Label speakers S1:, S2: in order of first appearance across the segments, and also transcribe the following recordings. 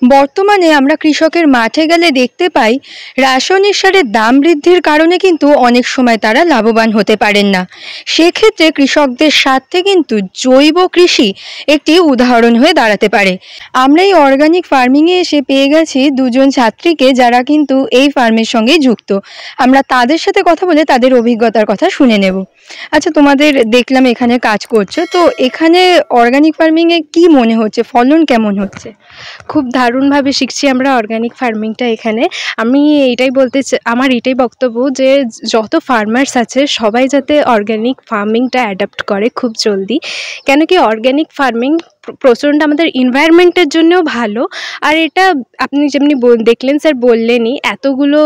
S1: বর্তমানে আমরা কৃষকের মাঠে গেলে দেখতে পাই রাসায়নিক সারের দাম বৃদ্ধির কারণে কিন্তু অনেক সময় তারা লাভবান হতে পারেন না। সেক্ষেত্রে কৃষকদের স্বার্থে কিন্তু জৈব কৃষি একটি উদাহরণ হয়ে দাঁড়াতে পারে। আমরা এই অর্গানিক ফার্মিংয়ে এসে পেয়ে গেছি দুজন ছাত্রীকে, যারা কিন্তু এই ফার্মের সঙ্গে যুক্ত। আমরা তাদের সাথে কথা বলে তাদের অভিজ্ঞতার কথা শুনে নেব। আচ্ছা, তোমাদের দেখলাম এখানে কাজ করছো, তো এখানে অর্গানিক ফার্মিংয়ে কি মনে হচ্ছে, ফলন কেমন হচ্ছে?
S2: খুব দারুণভাবে শিখছি আমরা অর্গানিক ফার্মিংটা এখানে। আমি এইটাই আমার এটাই বক্তব্য যে যত ফার্মার্স আছে সবাই যাতে অর্গানিক ফার্মিংটা অ্যাডাপ্ট করে খুব জলদি। কেন কি অর্গানিক ফার্মিং প্রচণ্ড আমাদের এনভায়রনমেন্টের জন্যও ভালো। আর এটা আপনি যেমনি দেখলেন, স্যার বললেনই, এতগুলো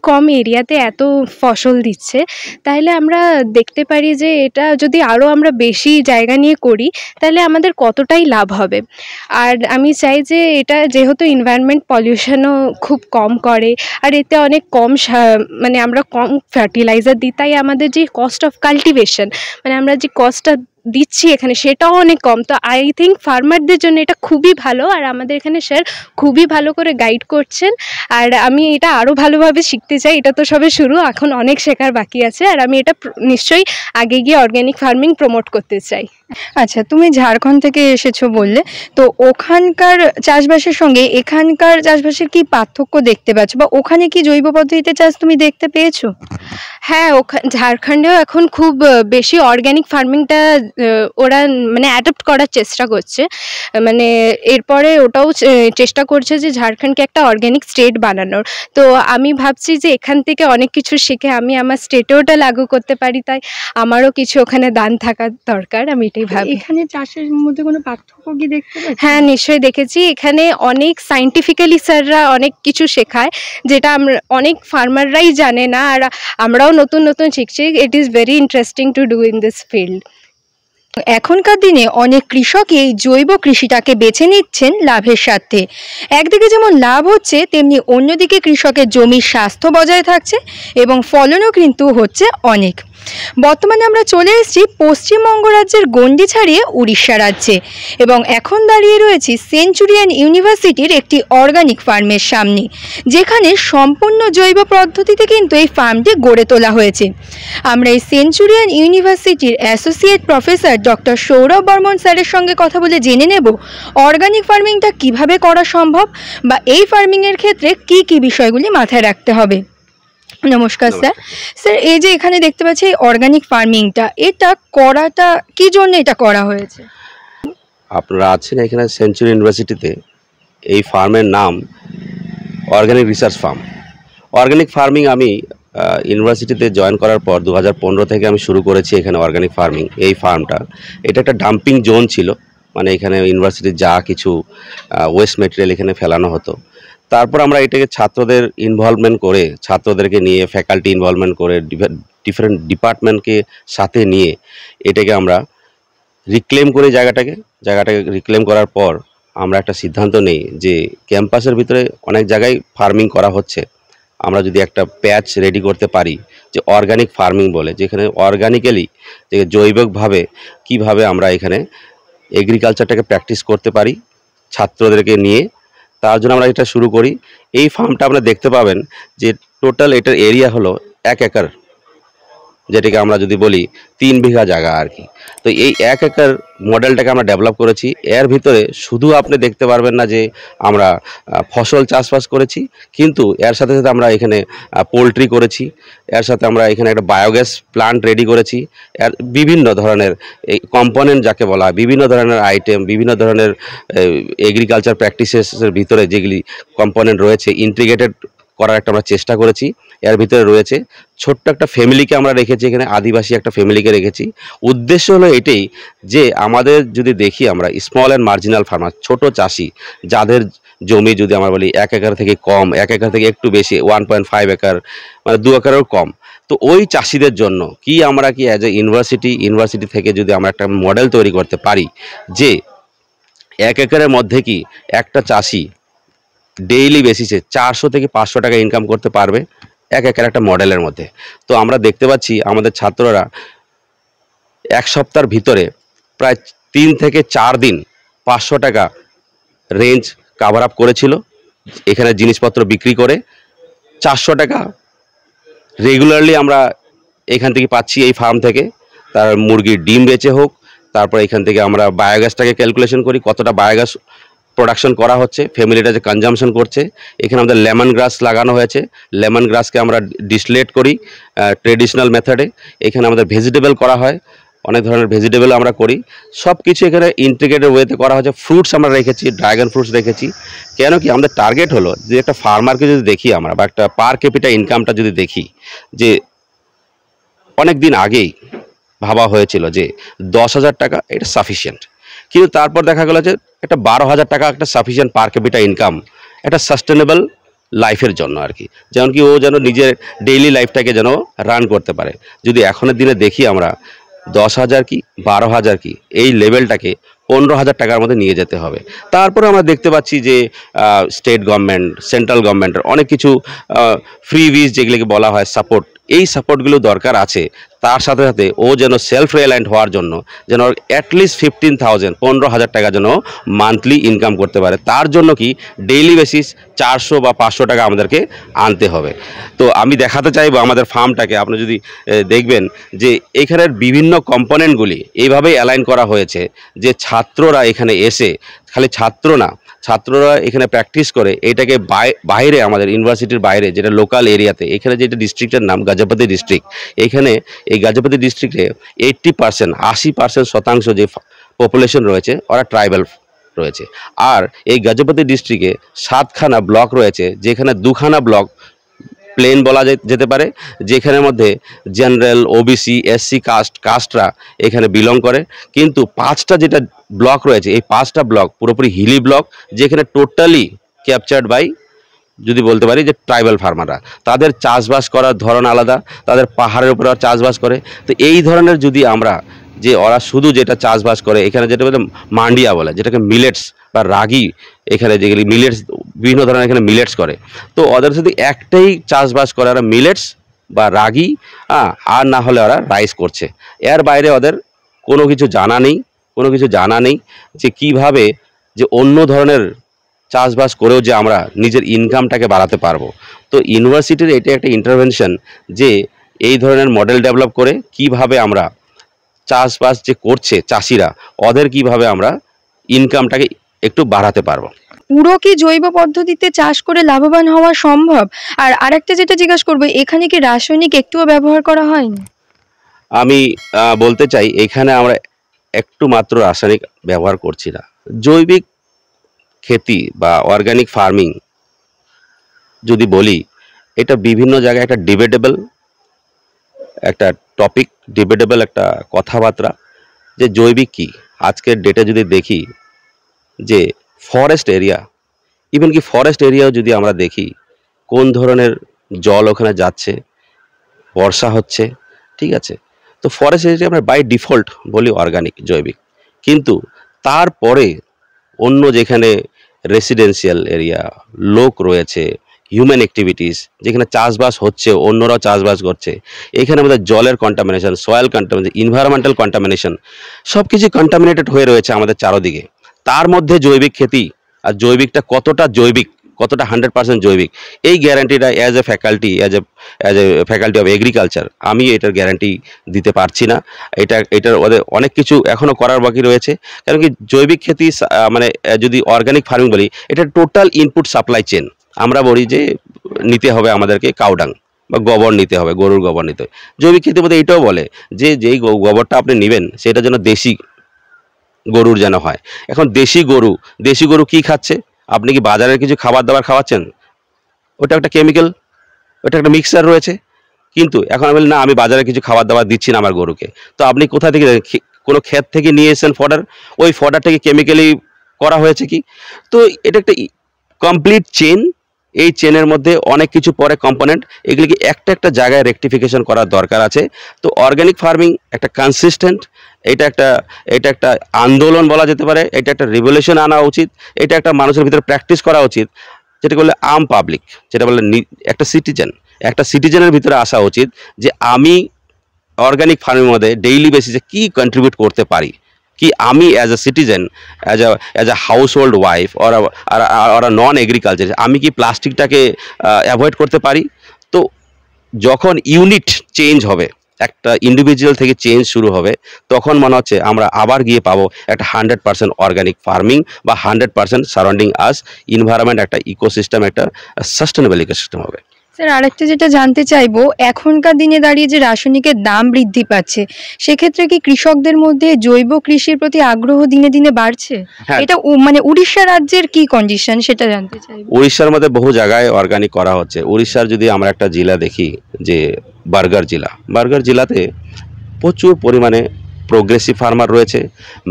S2: কম এরিয়াতে এত ফসল দিচ্ছে, তাহলে আমরা দেখতে পারি যে এটা যদি আরও আমরা বেশি জায়গা নিয়ে করি তাহলে আমাদের কতটাই লাভ হবে। আর আমি চাই যে এটা যেহেতু এনভায়রনমেন্ট পলিউশনও খুব কম করে, আর এতে অনেক কম মানে আমরা কম ফার্টিলাইজার দিই, তাই আমাদের যে কস্ট অফ কাল্টিভেশন, মানে আমরা যে কস্টটা দিচ্ছি এখানে সেটাও অনেক কম। তো আই থিঙ্ক ফার্মারদের জন্য এটা খুবই ভালো, আর আমাদের এখানে স্যার খুবই ভালো করে গাইড করছেন। আর আমি এটা আরও ভালোভাবে শিখতে চাই। এটা তো সবে শুরু, এখন অনেক শেখার বাকি আছে, আর আমি এটা নিশ্চয়ই আগে গিয়ে অর্গানিক ফার্মিং প্রমোট করতে চাই।
S1: আচ্ছা, তুমি ঝাড়খণ্ড থেকে এসেছো বললে, তো ওখানকার চাষবাসের সঙ্গে এখানকার চাষবাসের কি পার্থক্য দেখতে পাচ্ছ, বা ওখানে কি জৈব পদ্ধতিতে চাষ তুমি দেখতে পেয়েছো?
S2: হ্যাঁ, ঝাড়খণ্ডেও এখন খুব বেশি অর্গানিক ফার্মিংটা ওরা মানে অ্যাডপ্ট করার চেষ্টা করছে। মানে এরপরে ওটাও চেষ্টা করছে যে ঝাড়খণ্ডকে একটা অর্গানিক স্টেট বানানোর। তো আমি ভাবছি যে এখান থেকে অনেক কিছু শিখে আমি আমার স্টেটেও ওটা লাগু করতে পারি, তাই আমারও কিছু ওখানে দান থাকা দরকার, আমি এটাই ভাবি।
S1: এখানে চাষের মধ্যে কোনো পার্থক্য কি দেখতে পাচ্ছ?
S2: হ্যাঁ, নিশ্চয়ই দেখেছি। এখানে অনেক সায়েন্টিফিক্যালি স্যাররা অনেক কিছু শেখায়, যেটা আমরা অনেক ফার্মাররাই জানে না, আর আমরাও নতুন নতুন শিখছি। It is very interesting to do in this field.
S1: এখনকার দিনে অনেক কৃষকই এই জৈব কৃষিটাকে বেছে নিচ্ছেন লাভের স্বার্থে। একদিকে যেমন লাভ হচ্ছে, তেমনি অন্যদিকে কৃষকের জমির স্বাস্থ্য বজায় থাকছে এবং ফলনও কিন্তু হচ্ছে অনেক। বর্তমানে আমরা চলে এসেছি পশ্চিমবঙ্গ রাজ্যের গণ্ডি ছাড়িয়ে উড়িষ্যা রাজ্যে, এবং এখন দাঁড়িয়ে রয়েছি সেঞ্চুরিয়ান ইউনিভার্সিটির একটি অর্গানিক ফার্মের সামনে, যেখানে সম্পূর্ণ জৈব পদ্ধতিতে কিন্তু এই ফার্মটি গড়ে তোলা হয়েছে। আমরা এই সেঞ্চুরিয়ান ইউনিভার্সিটির associate professor doctor Sourav Barman স্যারের সঙ্গে কথা বলে জেনে নেব অর্গানিক ফার্মিংটা কিভাবে করা সম্ভব, বা এই ফার্মিংয়ের ক্ষেত্রে কি কি বিষয়গুলি মাথায় রাখতে হবে। নমস্কার স্যার। স্যার, এই যে এখানে দেখতে পাচ্ছি এই অর্গানিক ফার্মিংটা, এটা করাটা কি জন্য এটা করা হয়েছে?
S3: আপনারা আছেন এখানে সেঞ্চুরি ইউনিভার্সিটিতে, এই ফার্মের নাম organic research farm. Organic farming আমি ইউনিভার্সিটিতে জয়েন করার পর 2015 থেকে আমি শুরু করেছি এখানে অর্গানিক ফার্মিং। এই ফার্মটা এটা একটা ডাম্পিং জোন ছিল, মানে এখানে ইউনিভার্সিটির যা কিছু ওয়েস্ট মেটেরিয়াল এখানে ফেলানো হতো। তারপর আমরা এটাকে ছাত্রদের ইনভলভমেন্ট করে, ছাত্রদেরকে নিয়ে, ফ্যাকাল্টি ইনভলভমেন্ট করে, ডিফারেন্ট ডিপার্টমেন্টকে সাথে নিয়ে এটাকে আমরা রিক্লেম করে জায়গাটাকে রিক্লেম করার পর আমরা একটা সিদ্ধান্ত নেই যে ক্যাম্পাসের ভিতরে অনেক জায়গায় ফার্মিং করা হচ্ছে, আমরা যদি একটা প্যাচ রেডি করতে পারি যে অর্গানিক ফার্মিং বলে, যেখানে অর্গানিক্যালি, যে জৈবিকভাবে কিভাবে আমরা এখানে এগ্রিকালচারটাকে প্র্যাকটিস করতে পারি ছাত্রদেরকে নিয়ে, তার জন্য আমরা এটা শুরু করি। এই ফার্মটা আপনারা দেখতে পাবেন যে টোটাল এটার এরিয়া হলো 1 একর, যেটাকে আমরা যদি বলি 3 বিঘা জায়গা আর কি। তো এই 1 একর মডেলটাকে আমরা ডেভেলপ করেছি। এর ভিতরে শুধু আপনি দেখতে পারবেন না যে আমরা ফসল চাষবাস করেছি, কিন্তু এর সাথে সাথে আমরা এখানে পোলট্রি করেছি, এর সাথে আমরা এখানে একটা বায়োগ্যাস প্লান্ট রেডি করেছি। এর বিভিন্ন ধরনের এই কম্পোনেন্ট যাকে বলা হয়, বিভিন্ন ধরনের আইটেম, বিভিন্ন ধরনের এগ্রিকালচার প্র্যাকটিসেসের ভিতরে যেগুলি কম্পোনেন্ট রয়েছে ইন্টিগ্রেটেড করার একটা আমরা চেষ্টা করেছি। এর ভিতরে রয়েছে ছোট্ট একটা ফ্যামিলিকে আমরা রেখেছি, এখানে আদিবাসী একটা ফ্যামিলিকে রেখেছি। উদ্দেশ্য হলো এটাই যে আমাদের যদি দেখি আমরা স্মল অ্যান্ড মার্জিনাল ফার্মার, ছোট চাষি, যাদের জমি যদি আমরা বলি 1 একর থেকে কম, 1 একর থেকে একটু বেশি, 1.5 একর, মানে 2 একরেরও কম, তো ওই চাষিদের জন্য কি আমরা কি অ্যাজ এ ইউনিভার্সিটি থেকে যদি আমরা একটা মডেল তৈরি করতে পারি যে 1 একরের মধ্যে কি একটা চাষি ডেইলি বেসিসে 400 থেকে 500 টাকা ইনকাম করতে পারবে 1 একর একটা মডেলের মধ্যে। তো আমরা দেখতে পাচ্ছি আমাদের ছাত্ররা 1 সপ্তাহের ভিতরে প্রায় 3 থেকে 4 দিন 500 টাকা রেঞ্জ কাভার আপ করেছিল এখানে জিনিসপত্র বিক্রি করে। 400 টাকা রেগুলারলি আমরা এখান থেকে পাচ্ছি, এই ফার্ম থেকে। তার মুরগির ডিম বেচে হোক, তারপর এখান থেকে আমরা বায়োগ্যাসটাকে ক্যালকুলেশন করি, কতটা বায়োগ্যাস প্রোডাকশন করা হচ্ছে, ফ্যামিলিটা যে কনজামশন করছে। এখানে আমাদের লেমন গ্রাস লাগানো হয়েছে, লেমন গ্রাসকে আমরা ডিসলেট করি ট্রেডিশনাল মেথডে। এখানে আমাদের ভেজিটেবল করা হয়, অনেক ধরনের ভেজিটেবল আমরা করি। সব কিছু এখানে ইন্টিগ্রেটেড ওয়েতে করা হয়েছে। ফ্রুটস আমরা রেখেছি, ড্রাগন ফ্রুটস রেখেছি। কেন কি আমাদের টার্গেট হলো যে একটা ফার্মারকে যদি দেখি আমরা, বা একটা পার ক্যাপিটা ইনকামটা যদি দেখি, যে অনেক দিন আগেই ভাবা হয়েছিল যে 10,000 টাকা এটা সাফিসিয়েন্ট, কিন্তু তারপর দেখা গেল যে একটা 12,000 টাকা একটা সাফিসিয়েন্ট পার ক্যাপিটা ইনকাম একটা সাস্টেনেবল লাইফের জন্য আর কি, যেমন কি ও যেন নিজের ডেইলি লাইফটাকে যেন রান করতে পারে। যদি এখনের দিনে দেখি আমরা 10,000 কি 12,000 কি এই লেভেলটাকে 15,000 টাকার মধ্যে নিয়ে যেতে হবে। তারপরে আমরা দেখতে পাচ্ছি যে স্টেট গভর্নমেন্ট, সেন্ট্রাল গভর্নমেন্টের অনেক কিছু ফ্রি উইজ যেগুলোকে বলা হয় সাপোর্ট, এই সাপোর্টগুলো দরকার আছে। তার সাথে সাথে ও যেন সেলফ রিলায়েন্ট হওয়ার জন্য যেন অ্যাটলিস্ট 15,000 15,000 টাকা যেন মান্থলি ইনকাম করতে পারে। তার জন্য কি ডেইলি বেসিস 400 বা 500 টাকা আমাদেরকে আনতে হবে। তো আমি দেখাতে চাইবো আমাদের ফার্মটাকে। আপনি যদি দেখবেন যে এখানের বিভিন্ন কম্পোনেন্টগুলি এইভাবেই অ্যালাইন করা হয়েছে যে ছাত্ররা এখানে এসে, খালি ছাত্র না, ছাত্ররা এখানে প্র্যাকটিস করে এটাকে বাইরে, আমাদের ইউনিভার্সিটির বাইরে, যেটা লোকাল এরিয়াতে, এখানে যেটা ডিস্ট্রিক্টের নাম গাজীপুর ডিস্ট্রিক্ট, এখানে এই গাজীপুর ডিস্ট্রিক্টে 80% 80% যে পপুলেশন রয়েছে ওরা ট্রাইবাল রয়েছে। আর এই গাজীপুর ডিস্ট্রিক্টে 7খানা ব্লক রয়েছে, যেখানে 2খানা ব্লক প্লেন বলা যেতে পারে, যেখানের মধ্যে জেনারেল, ওবিসি, এসসি কাস্টরা এখানে বিলং করে। কিন্তু 5টা যেটা ব্লক রয়েছে, এই 5টা ব্লক পুরোপুরি হিলি ব্লক, যেখানে টোটালি ক্যাপচার্ড বাই, যদি বলতে পারি যে ট্রাইবাল ফার্মাররা। তাদের চাষবাস করার ধরন আলাদা, তাদের পাহাড়ের উপরে চাষবাস করে। তো এই ধরনের যদি আমরা, যে ওরা শুধু যেটা চাষবাস করে এখানে, যেটা বলে মান্ডিয়া বলে, যেটাকে মিলেটস বা রাগি, এখানে যেগুলি মিলেটস, বিভিন্ন ধরনের এখানে মিলেটস করে। তো ওদের যদি একটাই চাষবাস করে ওরা মিলেটস বা রাগি, আর না হলে ওরা রাইস করছে। এর বাইরে ওদের কোনো কিছু জানা নেই যে কিভাবে যে অন্য ধরনের চাষবাস করেও যে আমরা নিজের ইনকামটাকে বাড়াতে পারবো। তো ইউনিভার্সিটির এটা একটা ইন্টারভেনশন যে এই ধরনের মডেল ডেভেলপ করে কিভাবে আমরা চাষবাস যে করছে চাষিরা, ওদের কিভাবে আমরা ইনকামটাকে একটু বাড়াতে পারবো।
S1: পুরো কি জৈব পদ্ধতিতে চাষ করে লাভবান হওয়া সম্ভব? আর আরেকটা যেটা জিজ্ঞাসা করবো, এখানে কি রাসায়নিক একটুও ব্যবহার করা হয়নি?
S3: আমি বলতে চাই এখানে আমরা একটু মাত্র রাসায়নিক ব্যবহার করছি না। জৈবিক খেতি বা অর্গানিক ফার্মিং যদি বলি, এটা বিভিন্ন জায়গায় একটা ডিবেটেবল একটা টপিক, ডিবেটেবল একটা কথাবার্তা যে জৈবিক কি। আজকের ডেটে যদি দেখি যে ফরেস্ট এরিয়া, ইভেন কি ফরেস্ট এরিয়াও যদি আমরা দেখি কোন ধরনের জল ওখানে যাচ্ছে, বর্ষা হচ্ছে, ঠিক আছে। তো ফরেস্ট এরিয়া আমরা বাই ডিফল্ট বলি অর্গানিক, জৈবিক। কিন্তু তারপরে অন্য যেখানে রেসিডেন্সিয়াল এরিয়া, লোক রয়েছে, হিউম্যান অ্যাক্টিভিটিস, যেখানে চাষবাস হচ্ছে, অন্যরাও চাষবাস করছে, এখানে আমাদের জলের contamination, soil contamination, environmental contamination, সব কিছু কন্টামিনেটেড হয়ে রয়েছে আমাদের চারদিকে। তার মধ্যে জৈবিক খেতি, আর জৈবিকটা কতটা জৈবিক, কতটা 100% জৈবিক, এই গ্যারান্টিটা as a faculty of agriculture আমি এটার গ্যারান্টি দিতে পারছি না। এটার ওদের অনেক কিছু এখনও করার বাকি রয়েছে। কারণ কি জৈবিক খেতি মানে যদি অর্গানিক ফার্মিং বলি, এটা টোটাল ইনপুট সাপ্লাই চেন। আমরা বলি যে নিতে হবে আমাদেরকে কাউডাং বা গোবর নিতে হবে, গরুর গোবর নিতে হবে। জৈবিক খেতির মধ্যে এটাও বলে যে যেই গোবরটা আপনি নেবেন সেটা যেন দেশি গরুর যেন হয়। এখন দেশি গরু কি খাচ্ছে? আপনি কি বাজারের কিছু খাবার দাবার খাওয়াচ্ছেন? ওটা একটা কেমিক্যাল, ওটা একটা মিক্সচার রয়েছে। কিন্তু এখন আমি বলি না, আমি বাজারে কিছু খাবার দাবার দিচ্ছি না আমার গরুকে। তো আপনি কোথা থেকে, কোনো ক্ষেত থেকে নিয়ে এসেছেন ফডার, ওই ফডারটাকে কেমিক্যালি করা হয়েছে কি? তো এটা একটা কমপ্লিট চেন। এই চেনের মধ্যে অনেক কিছু পরে কম্পোনেন্ট, এগুলিকে একটা জায়গায় রেকটিফিকেশন করার দরকার আছে। তো অর্গানিক ফার্মিং একটা কনসিস্টেন্ট, এটা একটা আন্দোলন বলা যেতে পারে, এটা একটা রিভলিউশন আনা উচিত, এটা একটা মানুষের ভিতরে প্র্যাকটিস করা উচিত, যেটা বলে আম পাবলিক, যেটা বলে একটা সিটিজেনের ভিতরে আসা উচিত যে আমি অর্গানিক ফার্মিংয়ের মধ্যে ডেইলি বেসিসে কী কন্ট্রিবিউট করতে পারি, कि আমি as a citizen, as a house hold wife or non agriculture, আমি কি প্লাস্টিকটাকে অ্যাভয়েড করতে পারি? তো যখন ইউনিট চেঞ্জ হবে, একটা ইন্ডিভিজুয়াল থেকে চেঞ্জ শুরু হবে, তখন মনে হচ্ছে আমরা আবার গিয়ে পাবো একটা 100% অর্গানিক ফার্মিং বা 100% সারাউন্ডিং আস ইনভায়রনমেন্ট, একটা ইকোসিস্টেম, একটা সাস্টেনেবল ইকোসিস্টেম হবে।
S1: স্যার, আরেকটা যেটা জানতে চাইবো, এখনকার দিনে দাঁড়িয়ে যে রাসায়নিকের দাম বৃদ্ধি পাচ্ছে, সেক্ষেত্রে কি কৃষকদের মধ্যে জৈব কৃষির প্রতি আগ্রহ দিনে দিনে বাড়ছে?
S3: হ্যাঁ।
S1: এটা মানে উড়িষ্যা রাজ্যের কি কন্ডিশন সেটা জানতে চাইবো।
S3: উড়িষ্যার মধ্যে বহু জায়গায় অর্গানিক করা হচ্ছে। উড়িষ্যার যদি আমরা একটা জেলা দেখি, যে বার্গার জেলাতে প্রচুর পরিমাণে প্রোগ্রেসিভ ফার্মার রয়েছে,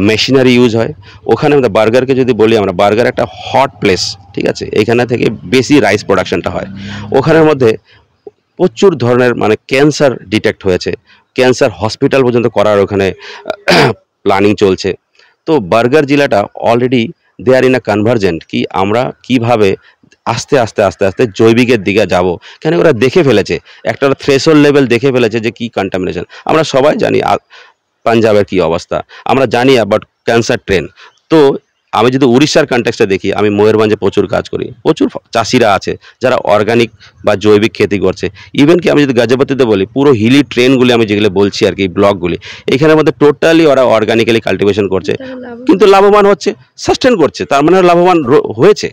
S3: মেশিনারি ইউজ হয় ওখানে। আমাদের বার্গারকে যদি বলি, আমরা বার্গার একটা হট প্লেস, ঠিক আছে, এখানে থেকে বেশি রাইস প্রোডাকশনটা হয়। ওখানের মধ্যে প্রচুর ধরনের মানে ক্যান্সার ডিটেক্ট হয়েছে, ক্যান্সার হসপিটাল পর্যন্ত করার ওখানে প্ল্যানিং চলছে। তো বার্গার জেলাটা already they are in a convergent, কি আমরা কিভাবে আস্তে আস্তে আস্তে আস্তে জৈবিকের দিকে যাব। কেন ওরা দেখে ফেলেছে, একটা থ্রেশহোল্ড লেভেল দেখে ফেলেছে যে কি কন্টামিনেশন। আমরা সবাই জানি পাঞ্জাবের কি অবস্থা, আমরা জানি অ্যাবাউট ক্যান্সার ট্রেন। তো আমি যদি উড়িষ্যার কনটেক্সটে দেখি, আমি ময়ূরভঞ্জে প্রচুর কাজ করি, প্রচুর চাষিরা আছে যারা অর্গানিক বা জৈবিক খেতি করছে। ইভেন কি আমি যদি গাজীপুরতে বলি, পুরো হিলি ট্রেনগুলি আমি যেগুলো বলছি আর কি, ব্লকগুলি, এখানের মধ্যে টোটালি ওরা অর্গানিক্যালি কাল্টিভেশন করছে, কিন্তু লাভবান হচ্ছে, সাস্টেন করছে, তার মানে লাভবান হয়েছে।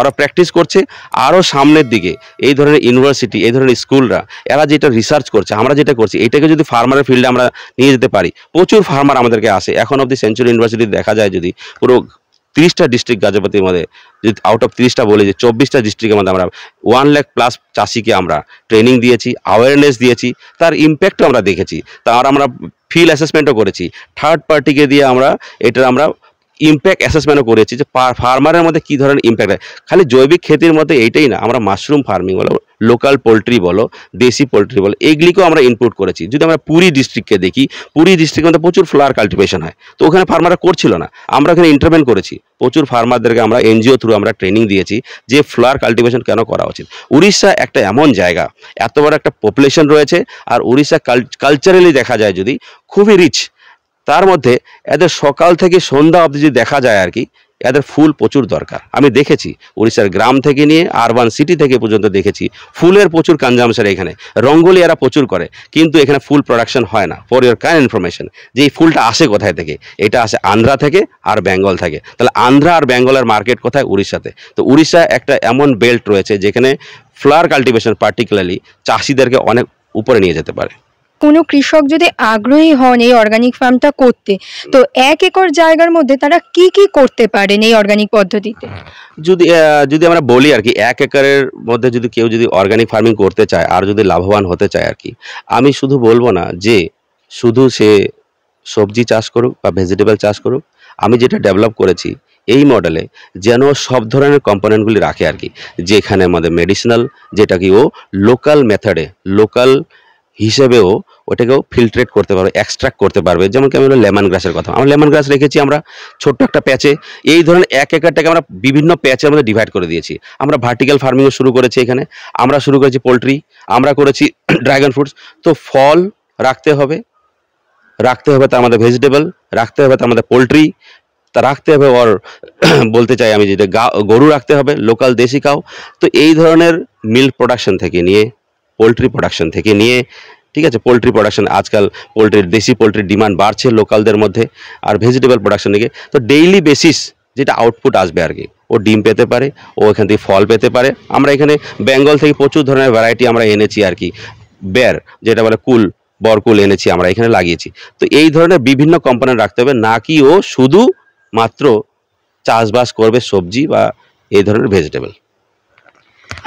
S3: ওরা প্র্যাকটিস করছে। আরও সামনের দিকে এই ধরনের ইউনিভার্সিটি, এই ধরনের স্কুলরা, এরা যেটা রিসার্চ করছে, আমরা যেটা করছি, এটাকে যদি ফার্মারের ফিল্ডে আমরা নিয়ে যেতে পারি, প্রচুর ফার্মার আমাদেরকে আসে। এখন অবধি সেঞ্চুরি ইউনিভার্সিটি দেখা যায়, যদি পুরো 30টা ডিস্ট্রিক্ট গাজীপুরের মধ্যে, যদি আউট অফ 30টা বলি, যে 24টা ডিস্ট্রিক্টের মধ্যে আমরা 1 লাখ প্লাস চাষিকে আমরা ট্রেনিং দিয়েছি, অ্যাওয়ারনেস দিয়েছি, তার ইম্প্যাক্টও আমরা দেখেছি, তার আমরা ফিল্ড অ্যাসেসমেন্টও করেছি, থার্ড পার্টিকে দিয়ে আমরা এটার আমরা ইম্প্যাক্ট অ্যাসেসমেন্টও করেছি, যে ফার্মারের মধ্যে কী ধরনের ইম্প্যাক্ট হয়। খালি জৈবিক খেতির মধ্যে এইটাই না, আমরা মাশরুম ফার্মিং বলো, লোকাল পোলট্রি বলো, দেশি পোলট্রি বলো, এগুলিকেও আমরা ইনপুট করেছি। যদি আমরা পুরী ডিস্ট্রিক্টকে দেখি, পুরী ডিস্ট্রিক্টের মধ্যে প্রচুর ফ্লাওয়ার কাল্টিভেশন হয়, তো ওখানে ফার্মাররা করছিল না, আমরা ওখানে ইন্টারভেন করেছি, প্রচুর ফার্মারদেরকে আমরা এনজিও থ্রু আমরা ট্রেনিং দিয়েছি যে ফ্লাওয়ার কাল্টিভেশন কেন করা উচিত। উড়িষ্যা একটা এমন জায়গা, এত বড় একটা পপুলেশন রয়েছে, আর উড়িষ্যা কালচারালি দেখা যায় যদি খুবই রিচ। তার মধ্যে এদের সকাল থেকে সন্ধ্যা অবধি যদি দেখা যায় আর কি, এদের ফুল প্রচুর দরকার। আমি দেখেছি উড়িষ্যার গ্রাম থেকে নিয়ে আরবান সিটি থেকে পর্যন্ত দেখেছি ফুলের প্রচুর কনজামশন। এখানে রঙ্গোলি এরা প্রচুর করে, কিন্তু এখানে ফুল প্রোডাকশন হয় না। ফর ইউর কাইন্ড ইনফরমেশন, যে এই ফুলটা আসে কোথায় থেকে, এটা আসে আন্ধ্রা থেকে আর বেঙ্গল থেকে। তাহলে আন্ধ্রা আর বেঙ্গলের মার্কেট কোথায়? উড়িষ্যাতে। তো উড়িষ্যা একটা এমন বেল্ট রয়েছে যেখানে ফ্লাওয়ার কাল্টিভেশন পার্টিকুলারলি চাষিদেরকে অনেক উপরে নিয়ে যেতে পারে।
S1: কোনো কৃষক যদি আগ্রহী হন এই অর্গানিক ফার্মটা করতে, তো 1 একর জায়গার মধ্যে তারা কি কি করতে পারেন এই অর্গানিক পদ্ধতিতে?
S3: যদি আমরা বলি আর কি, 1 একরের মধ্যে যদি কেউ যদি অর্গানিক ফার্মিং করতে চায় আর যদি লাভবান হতে চায় আর কি, আমি শুধু বলবো না যে শুধু সে সবজি চাষ করুক বা ভেজিটেবল চাষ করুক। আমি যেটা ডেভেলপ করেছি এই মডেলে, যেন সব ধরনের কম্পোনেন্টগুলি রাখে আর কি, যেখানে আমাদের মেডিসিনাল, যেটা কি ও লোকাল মেথডে, লোকাল হিসেবেও ওটাকেও ফিল্ট্রেট করতে পারবে, এক্সট্রাক্ট করতে পারবে। যেমন কি আমি লেমন গ্রাসের কথা, আমরা লেমন গ্রাস রেখেছি আমরা ছোট্ট একটা প্যাচে। এই ধরনের 1 একরটাকে আমরা বিভিন্ন প্যাচের মধ্যে ডিভাইড করে দিয়েছি। আমরা ভার্টিক্যাল ফার্মিংও শুরু করেছি এখানে, আমরা শুরু করেছি পোলট্রি, আমরা করেছি ড্রাগন ফ্রুটস। তো ফল রাখতে হবে, তার মধ্যে ভেজিটেবল রাখতে হবে, তার মধ্যে পোলট্রি তা রাখতে হবে, ওর বলতে চাই আমি যেটা গরু রাখতে হবে, লোকাল দেশি কাউ। তো এই ধরনের মিল্ক প্রোডাকশন থেকে নিয়ে, পোলট্রি প্রোডাকশন থেকে নিয়ে, ঠিক আছে, পোলট্রি প্রোডাকশন আজকাল দেশি পোলট্রির ডিমান্ড বাড়ছে লোকালদের মধ্যে, আর ভেজিটেবল প্রোডাকশন থেকে। তো ডেইলি বেসিস যেটা আউটপুট আসবে আর কি, ও ডিম পেতে পারে, ও এখান থেকে ফল পেতে পারে। আমরা এখানে বেঙ্গল থেকে প্রচুর ধরনের ভ্যারাইটি আমরা এনেছি আর কি, বের যেটা বলে বরকুল এনেছি আমরা এখানে লাগিয়েছি। তো এই ধরনের বিভিন্ন কম্পোনেন্ট রাখতে হবে, না কি ও শুধু মাত্র চাষবাস করবে সবজি বা এই ধরনের ভেজিটেবল।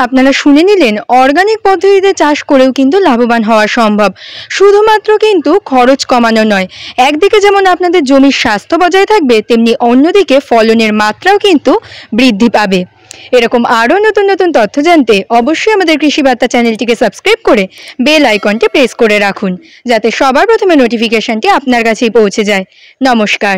S1: আপনারা শুনে নিলেন, অর্গানিক পদ্ধতিতে চাষ করেও কিন্তু লাভবান হওয়া সম্ভব। শুধুমাত্র কিন্তু খরচ কমানো নয়, একদিকে যেমন আপনাদের জমির স্বাস্থ্য বজায় থাকবে, তেমনি অন্যদিকে ফলনের মাত্রাও কিন্তু বৃদ্ধি পাবে। এরকম আরও নতুন নতুন তথ্য জানতে অবশ্যই আমাদের কৃষি বার্তা চ্যানেলটিকে সাবস্ক্রাইব করে বেল আইকনটি প্রেস করে রাখুন, যাতে সবার প্রথমে নোটিফিকেশনটি আপনার কাছেই পৌঁছে যায়। নমস্কার।